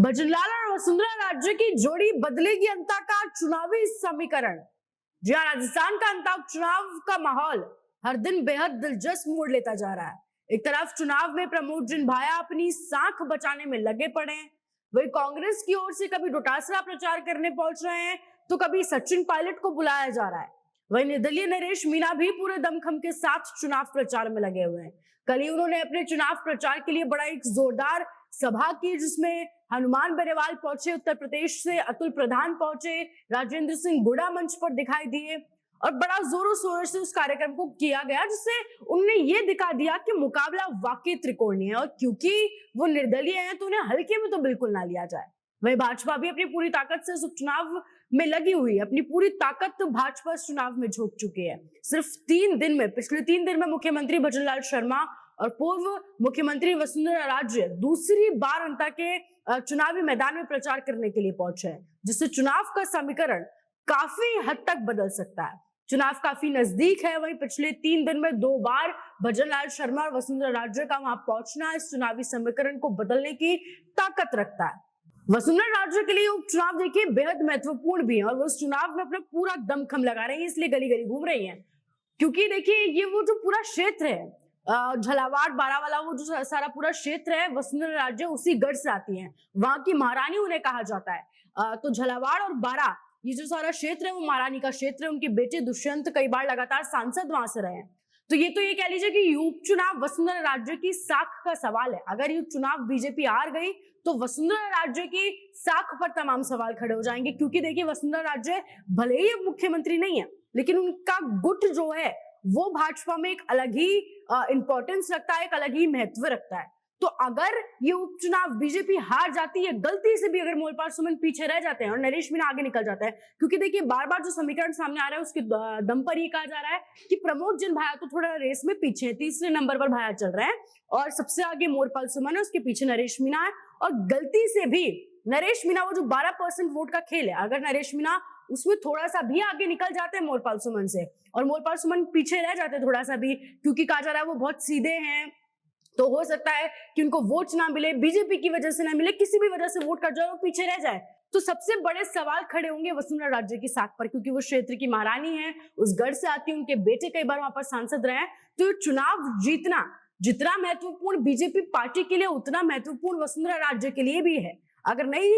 भजनलाल और वसुंधरा राज्य की जोड़ी बदलेगी अंता का चुनावी समीकरण। जी हाँ, राजस्थान का अंता चुनाव का माहौल हर दिन बेहद दिलचस्प मोड़ लेता जा रहा है। एक तरफ चुनाव में प्रमोद जिनभाया अपनी साख बचाने में लगे पड़े हैं, वही कांग्रेस की ओर से कभी डोटासरा प्रचार करने पहुंच रहे हैं तो कभी सचिन पायलट को बुलाया जा रहा है। वही निर्दलीय नरेश मीणा भी पूरे दमखम के साथ चुनाव प्रचार में लगे हुए हैं। कल ही उन्होंने अपने चुनाव प्रचार के लिए बड़ा एक जोरदार सभा की, जिसमें हनुमान बेनीवाल पहुंचे, उत्तर प्रदेश से अतुल प्रधान पहुंचे, राजेंद्र सिंह गुड़ा मंच पर दिखाई दिए और बड़ा जोरों शोरों से उस कार्यक्रम को किया गया, जिससे उन्होंने ये दिखा दिया कि मुकाबला वाकई त्रिकोणीय है और क्योंकि वो निर्दलीय हैं तो उन्हें हल्के में तो बिल्कुल ना लिया जाए। वही भाजपा भी अपनी पूरी ताकत से इस उपचुनाव में लगी हुई, अपनी पूरी ताकत भाजपा इस चुनाव में झोंक चुकी है। सिर्फ 3 दिन में, पिछले 3 दिन में मुख्यमंत्री भजनलाल शर्मा और पूर्व मुख्यमंत्री वसुंधरा राजे दूसरी बार अंता के चुनावी मैदान में प्रचार करने के लिए पहुंचे हैं, जिससे चुनाव का समीकरण काफी हद तक बदल सकता है। चुनाव काफी नजदीक है, वहीं पिछले 3 दिन में 2 बार भजनलाल शर्मा और वसुंधरा राजे का वहां पहुंचना इस चुनावी समीकरण को बदलने की ताकत रखता है। वसुंधरा राजे के लिए उपचुनाव देखिए बेहद महत्वपूर्ण भी है और वो इस चुनाव में अपना पूरा दमखम लगा रही है, इसलिए गली गली घूम रही है। क्योंकि देखिए ये वो जो पूरा क्षेत्र है, झालावाड़ बारावाला, वो जो सारा पूरा क्षेत्र है, वसुंधरा राजे उसी गढ़ से आती हैं, वहां की महारानी उन्हें कहा जाता है। तो झालावाड़ और बारा, ये जो सारा क्षेत्र है वो महारानी का क्षेत्र है। उनके बेटे दुष्यंत कई बार लगातार सांसद वहां से रहे हैं। तो ये कह लीजिए कि ये उपचुनाव वसुंधरा राजे की साख का सवाल है। अगर ये चुनाव बीजेपी हार गई तो वसुंधरा राजे की साख पर तमाम सवाल खड़े हो जाएंगे, क्योंकि देखिए वसुंधरा राजे भले ही मुख्यमंत्री नहीं है, लेकिन उनका गुट जो है वो भाजपा में एक अलग ही इंपॉर्टेंस रखता है, एक अलग ही महत्व रखता है। तो अगर ये उपचुनाव बीजेपी हार जाती है, गलती से भी अगर मोलपाल सुमन पीछे रह जाते हैं और नरेश मीणा आगे निकल जाता है, क्योंकि देखिए बार बार जो समीकरण सामने आ रहा है उसके दम पर ये कहा जा रहा है कि प्रमोद जिनभाया तो थोड़ा रेस में पीछे, तीसरे नंबर पर भाया चल रहे हैं और सबसे आगे मोलपाल सुमन है, उसके पीछे नरेश मीणा है। और गलती से भी नरेश मीणा, वो जो 12% वोट का खेल है, अगर नरेश मीणा उसमें थोड़ा सा भी आगे निकल जाते हैं मोलपाल सुमन से और मोलपाल सुमन पीछे रह जाते हैं थोड़ा सा भी, क्योंकि कहा जा रहा है वो बहुत सीधे हैं, तो हो सकता है कि उनको वोट ना मिले, बीजेपी की वजह से ना मिले, किसी भी वजह से वोट कट जाए, वो पीछे रह जाए, तो सबसे बड़े सवाल खड़े होंगे वसुंधरा राजे की साख पर, क्योंकि वो क्षेत्र की महारानी है, उस गढ़ से आती है, उनके बेटे कई बार वहां पर सांसद रहे हैं। तो ये चुनाव जीतना जितना महत्वपूर्ण बीजेपी पार्टी के लिए उतना महत्वपूर्ण वसुंधरा राजे के लिए भी है। अगर नहीं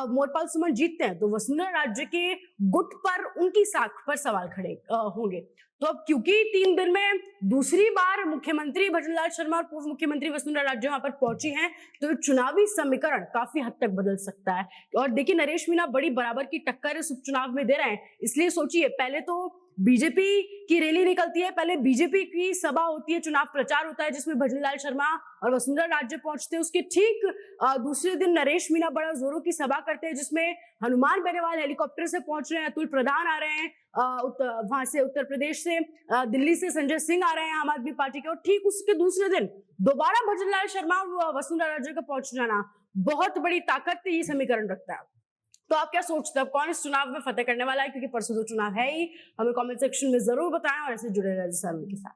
मोलपाल सुमन जीतते हैं तो वसुंधरा राजे के गुट पर, उनकी साख पर सवाल खड़े होंगे। तो अब क्योंकि 3 दिन में दूसरी बार मुख्यमंत्री भजनलाल शर्मा और पूर्व मुख्यमंत्री वसुंधरा राजे वहां पर पहुंची हैं, तो चुनावी समीकरण काफी हद तक बदल सकता है। और देखिए नरेश मीणा बड़ी बराबर की टक्कर इस उपचुनाव में दे रहे हैं, इसलिए सोचिए, पहले तो बीजेपी की रैली निकलती है, पहले बीजेपी की सभा होती है, चुनाव प्रचार होता है जिसमें भजनलाल शर्मा और वसुंधरा राजे पहुंचते हैं। उसके ठीक दूसरे दिन नरेश मीणा बड़ा जोरों की सभा करते हैं, जिसमें हनुमान बेनीवाल हेलीकॉप्टर से पहुंच रहे हैं, अतुल प्रधान आ रहे हैं वहां से, उत्तर प्रदेश से, दिल्ली से संजय सिंह आ रहे हैं आम आदमी पार्टी के, और ठीक उसके दूसरे दिन दोबारा भजनलाल शर्मा और वसुंधरा राजे का पहुंच जाना बहुत बड़ी ताकत ये समीकरण रखता है। तो आप क्या सोचते हैं, कौन इस चुनाव में फतेह करने वाला है? क्योंकि परसों तो चुनाव है ही। हमें कमेंट सेक्शन में जरूर बताएं और ऐसे जुड़े रहे के साथ।